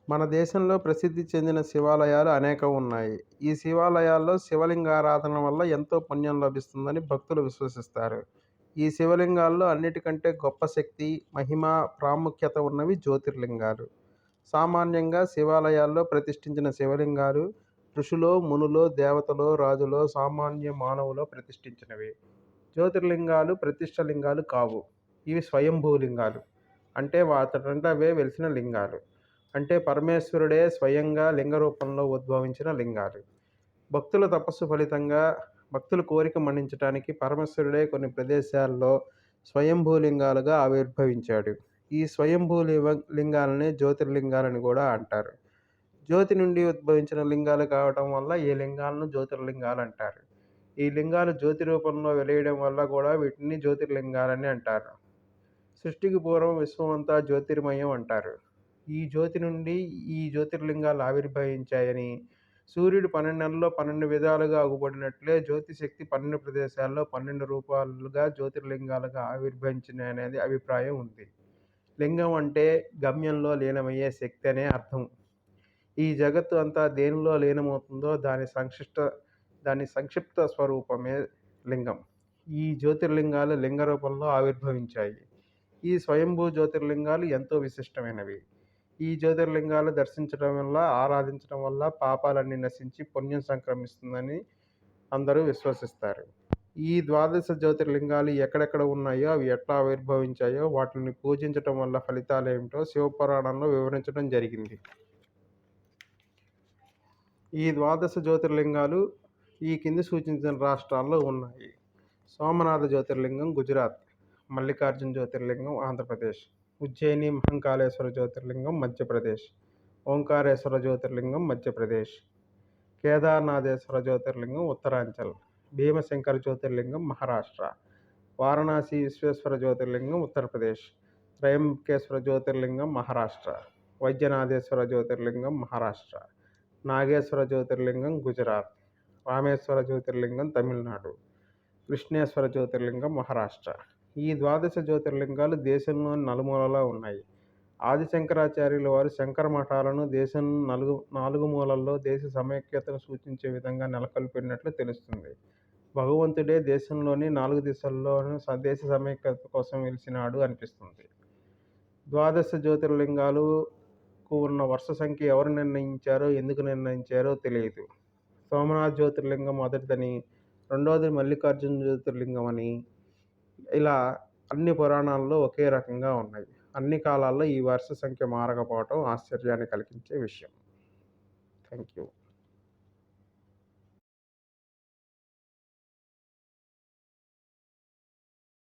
మన దేశంలో ప్రసిద్ధి చెందిన శివాలయాలు అనేకం ఉన్నాయి. ఈ శివాలయాల్లో శివలింగారాధన వల్ల ఎంతో పుణ్యం లభిస్తుందని భక్తులు విశ్వసిస్తారు. ఈ శివలింగాల్లో అన్నిటికంటే గొప్ప శక్తి, మహిమ, ప్రాముఖ్యత ఉన్నవి జ్యోతిర్లింగాలు. సామాన్యంగా శివాలయాల్లో ప్రతిష్ఠించిన శివలింగాలు ఋషులో, మునులో, దేవతలో, రాజులో, సామాన్య మానవులో ప్రతిష్ఠించినవి. జ్యోతిర్లింగాలు ప్రతిష్ఠ లింగాలు కావు. ఇవి స్వయంభూలింగాలు. అంటే వాటంతట అవే వెలిసిన లింగాలు. అంటే పరమేశ్వరుడే స్వయంగా లింగ రూపంలో ఉద్భవించిన లింగాలు. భక్తుల తపస్సు ఫలితంగా భక్తుల కోరిక మన్నించటానికి పరమేశ్వరుడే కొన్ని ప్రదేశాల్లో స్వయంభూలింగాలుగా ఆవిర్భవించాడు. ఈ లింగాలనే జ్యోతిర్లింగాలని కూడా అంటారు. జ్యోతి నుండి ఉద్భవించిన లింగాలు కావటం వల్ల ఈ లింగాలను జ్యోతిర్లింగాలు అంటారు. ఈ లింగాలు జ్యోతి రూపంలో వెలియడం వల్ల కూడా వీటిని జ్యోతిర్లింగాలని అంటారు. సృష్టికి పూర్వం విశ్వమంతా జ్యోతిర్మయం అంటారు. ఈ జ్యోతి నుండి ఈ జ్యోతిర్లింగాలు ఆవిర్భవించాయని, సూర్యుడు 12 నెలల్లో 12 విధాలుగా అగుపడినట్లే జ్యోతి శక్తి 12 ప్రదేశాల్లో 12 రూపాలుగా జ్యోతిర్లింగాలుగా ఆవిర్భవించినాయనేది అభిప్రాయం ఉంది. లింగం అంటే గమ్యంలో లీనమయ్యే శక్తి అనే అర్థం. ఈ జగత్తు అంతా దేనిలో లీనమవుతుందో దాని సంక్షిప్త స్వరూపమే లింగం. ఈ జ్యోతిర్లింగాలు లింగ రూపంలో ఆవిర్భవించాయి. ఈ స్వయంభూ జ్యోతిర్లింగాలు ఎంతో విశిష్టమైనవి. ఈ జ్యోతిర్లింగాలు దర్శించడం వల్ల, ఆరాధించడం వల్ల పాపాలన్నీ నశించి పుణ్యం సంక్రమిస్తుందని అందరూ విశ్వసిస్తారు. ఈ 12 జ్యోతిర్లింగాలు ఎక్కడెక్కడ ఉన్నాయో, అవి ఎట్లా ఆవిర్భవించాయో, వాటిని పూజించటం వల్ల ఫలితాలేమిటో శివపురాణంలో వివరించడం జరిగింది. ఈ 12 జ్యోతిర్లింగాలు ఈ కింది సూచించిన రాష్ట్రాల్లో ఉన్నాయి. సోమనాథ జ్యోతిర్లింగం గుజరాత్, మల్లికార్జున జ్యోతిర్లింగం ఆంధ్రప్రదేశ్, ఉజ్జయిని మహంకాళేశ్వర జ్యోతిర్లింగం మధ్యప్రదేశ్, ఓంకారేశ్వర జ్యోతిర్లింగం మధ్యప్రదేశ్, కేదార్నాథేశ్వర జ్యోతిర్లింగం ఉత్తరాంచల్, భీమశంకర జ్యోతిర్లింగం మహారాష్ట్ర, వారణాసి విశ్వేశ్వర జ్యోతిర్లింగం ఉత్తరప్రదేశ్, త్రయంబకేశ్వర జ్యోతిర్లింగం మహారాష్ట్ర, వైద్యనాథేశ్వర జ్యోతిర్లింగం మహారాష్ట్ర, నాగేశ్వర జ్యోతిర్లింగం గుజరాత్, రామేశ్వర జ్యోతిర్లింగం తమిళనాడు, కృష్ణేశ్వర జ్యోతిర్లింగం మహారాష్ట్ర. ఈ 12 జ్యోతిర్లింగాలు దేశంలోని నలుమూలలా ఉన్నాయి. ఆది శంకరాచార్యుల వారు శంకర మఠాలను దేశం 4 మూలల్లో దేశ సమైక్యతను సూచించే విధంగా నెలకొల్పినట్లు తెలుస్తుంది. భగవంతుడే దేశంలోని 4 దిశల్లోనూ దేశ సమైక్యత కోసం వెలిసినాడు అనిపిస్తుంది. 12 జ్యోతిర్లింగాలకు ఉన్న వరుస సంఖ్య ఎవరు నిర్ణయించారో, ఎందుకు నిర్ణయించారో తెలియదు. సోమనాథ్ జ్యోతిర్లింగం మొదటిదని, రెండవది మల్లికార్జున జ్యోతిర్లింగం అని, ఇలా అన్ని పురాణాల్లో ఒకే రకంగా ఉన్నాయి. అన్ని కాలాల్లో ఈ వరుస సంఖ్య మారకపోవటం ఆశ్చర్యాన్ని కలిగించే విషయం. Thank you.